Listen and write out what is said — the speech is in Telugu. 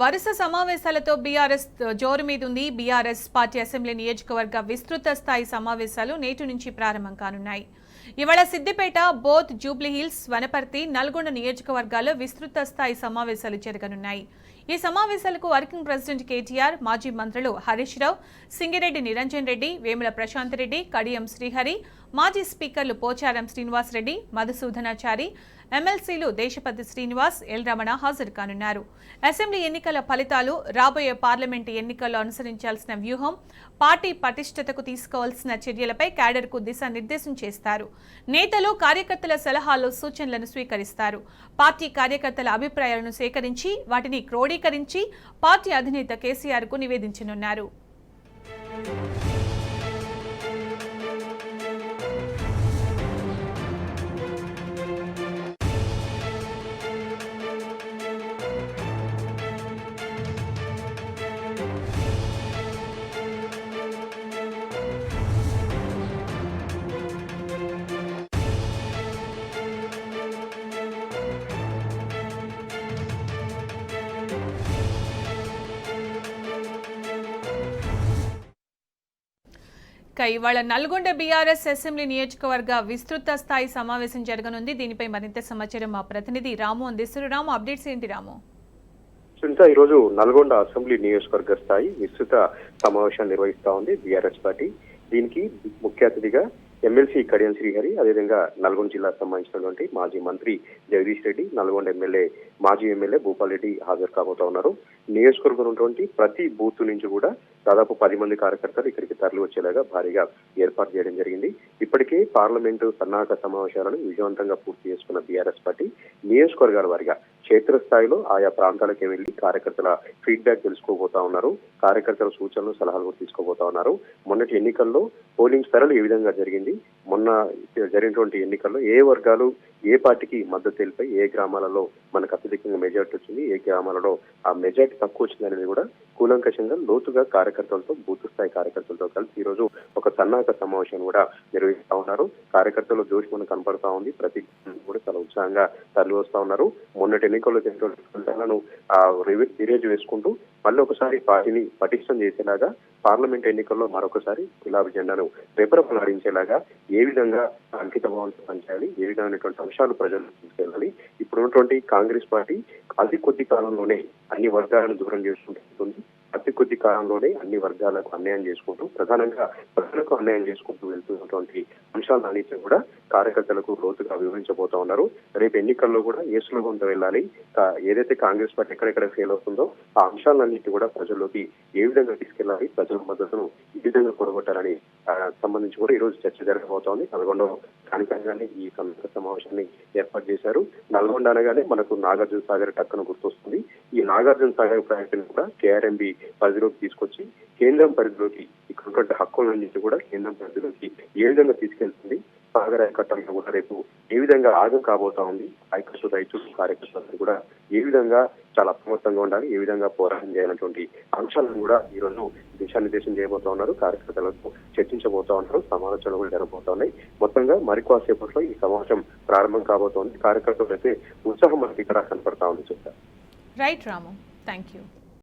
వరుస సమావేశాలతో బీఆర్ఎస్ జోరు మీదుంది. బీఆర్ఎస్ పార్టీ అసెంబ్లీ నియోజకవర్గ విస్తృత స్థాయి సమావేశాలు నేటి నుంచి ప్రారంభం కానున్నాయి. ఇవాళ సిద్దిపేట, బోధ్, జూబ్లీహిల్స్, వనపర్తి, నల్గొండ నియోజకవర్గాల్లో విస్తృత స్థాయి సమావేశాలు జరగనున్నాయి. ఈ సమావేశాలకు వర్కింగ్ ప్రెసిడెంట్ కేటీఆర్, మాజీ మంత్రులు హరీష్ రావు, సింగిరెడ్డి నిరంజన్ రెడ్డి, వేముల ప్రశాంత్ రెడ్డి, కడియం శ్రీహరి, మాజీ స్పీకర్లు పోచారం శ్రీనివాస్ రెడ్డి, మధుసూదనాచారి, ఎమ్మెల్సీలు దేశపతి శ్రీనివాస్, ఎల్ రమణ హాజరు కానున్నారు. అసెంబ్లీ ఎన్నికల ఫలితాలు, రాబోయే పార్లమెంటు ఎన్నికల్లో అనుసరించాల్సిన వ్యూహం, పార్టీ పటిష్టతకు తీసుకోవాల్సిన చర్యలపై క్యాడర్కు దిశానిర్దేశం చేస్తారు. నేతలు, కార్యకర్తల సలహాలు, సూచనలను స్వీకరిస్తారు. పార్టీ కార్యకర్తల అభిప్రాయాలను సేకరించి వాటిని క్రోడీకరించి పార్టీ అధినేత కేసీఆర్కు నివేదించనున్నారు. ఇవాళ నల్గొండ బీఆర్ఎస్ అసెంబ్లీ నియోజకవర్గ విస్తృత స్థాయి సమావేశం జరగనుంది. దీనిపై మరింత సమాచారం మా ప్రతినిధి రాము అందిస్తారు. రాము, అప్డేట్స్ ఏంటి రాము? ఈ రోజు నల్గొండ అసెంబ్లీ నియోజకవర్గ స్థాయి విస్తృత సమావేశాన్ని నిర్వహిస్తా ఉంది బీఆర్ఎస్ పార్టీ. దీనికి ముఖ్య అతిథిగా ఎమ్మెల్సీ కడియం శ్రీహరి, అదేవిధంగా నల్గొండ జిల్లాకు సంబంధించినటువంటి మాజీ మంత్రి జగదీష్ రెడ్డి, నల్గొండ మాజీ ఎమ్మెల్యే భూపాల్ రెడ్డి హాజరు కాబోతా ఉన్నారు. నియోజకవర్గం ఉన్నటువంటి ప్రతి బూత్ నుంచి కూడా దాదాపు 10 మంది కార్యకర్తలు ఇక్కడికి తరలి వచ్చేలాగా భారీగా ఏర్పాటు చేయడం జరిగింది. ఇప్పటికే పార్లమెంటు సన్నాహక సమావేశాలను విజయవంతంగా పూర్తి చేసుకున్న బీఆర్ఎస్ పార్టీ నియోజకవర్గాల వారిగా క్షేత్రస్థాయిలో ఆయా ప్రాంతాలకే వెళ్లి కార్యకర్తల ఫీడ్బ్యాక్ తెలుసుకోబోతా ఉన్నారు. కార్యకర్తల సూచనలు, సలహాలు కూడా తీసుకోబోతా ఉన్నారు. మొన్నటి ఎన్నికల్లో పోలింగ్ సరళి ఏ విధంగా జరిగింది, మొన్న జరిగినటువంటి ఎన్నికల్లో ఏ వర్గాలు ఏ పార్టీకి మద్దతు తెలిపాయి, ఏ గ్రామాలలో మనకు అత్యధికంగా మెజార్టీ వచ్చింది, ఏ గ్రామాలలో ఆ మెజార్టీ తక్కువ వచ్చింది అనేది కూడా కూలంకషంగా లోతుగా కార్యకర్తలతో, బూత్ స్థాయి కార్యకర్తలతో కలిసి ఈ రోజు ఒక సన్నాహక సమావేశం కూడా నిర్వహిస్తా ఉన్నారు. కార్యకర్తలు జోష్ మనకు కనపడతా ఉంది. ప్రతి కూడా చాలా ఉత్సాహంగా తరలి వస్తా ఉన్నారు. మొన్నటి ఎన్నికల్లో చేసినటువంటి ఫలితాలను రిరేజ్ వేసుకుంటూ మళ్ళీ ఒకసారి పార్టీని పటిష్టం చేసేలాగా పార్లమెంట్ ఎన్నికల్లో మరొకసారి గులాబీ జెండాను రెపరెపలాడించేలాగా ఏ విధంగా అంకిత భావంతో పనిచేయాలి, ఏ విధమైనటువంటి అంశాలు ప్రజలకు తీసుకెళ్ళాలి. ఇప్పుడున్నటువంటి కాంగ్రెస్ పార్టీ అతి కొద్ది కాలంలోనే అన్ని వర్గాలను దూరం చేసుకుంటుంది. అతి కొద్ది కాలంలోనే అన్ని వర్గాలకు అన్యాయం చేసుకుంటూ, ప్రధానంగా ప్రజలకు అన్యాయం చేసుకుంటూ వెళ్తున్నటువంటి అంశాలన్నింటినీ కూడా కార్యకర్తలకు లోతుగా వివరించబోతా ఉన్నారు. రేపు ఎన్నికల్లో కూడా ఏ స్లోగంతో వెళ్ళాలి, ఏదైతే కాంగ్రెస్ పార్టీ ఎక్కడెక్కడ ఫెయిల్ అవుతుందో ఆ అంశాలన్నింటినీ కూడా ప్రజల్లోకి ఏ విధంగా తీసుకెళ్లాలి, ప్రజల మద్దతును ఈ విధంగా కూడగొట్టాలని సంబంధించి కూడా ఈ రోజు చర్చ జరగబోతోంది. నల్గొండలో స్థానికంగానే ఈ సమావేశాన్ని ఏర్పాటు చేశారు. నల్గొండ అనగానే మనకు నాగార్జున సాగర్ టక్కున గుర్తొస్తుంది. ఈ నాగార్జున సాగర్ ప్రాజెక్టును కూడా కేఆర్ఎంబి పరిధిలోకి తీసుకొచ్చి కేంద్రం పరిధిలోకి ఇక్కడ ఉన్నటువంటి హక్కులన్నింటినీ కూడా కేంద్రం పరిధిలోకి ఏ విధంగా తీసుకెళ్తుంది, సాగర్ ఆయకట్టంలో కూడా రేపు ఏ విధంగా ఆగం కాబోతా ఉంది, ఆయకట్టు రైతులు, కార్యకర్తలు కూడా ఏ విధంగా చాలా అప్రమత్తంగా ఉండాలి, ఏ విధంగా పోరాటం చేయాలన్నటువంటి అంశాలను కూడా ఈ రోజు దిశానిర్దేశం చేయబోతా ఉన్నారు. కార్యకర్తలతో చర్చించబోతా ఉన్నారు. సమాలోచనలు కూడా జరగబోతా ఉన్నాయి. మొత్తంగా మరికొద్దిసేపట్లో ఈ సమావేశం ప్రారంభం కాబోతోంది. కార్యకర్తలు అయితే ఉత్సాహం మనకి ఇక్కడ కనపడతా ఉంది. Right Ramu, thank you.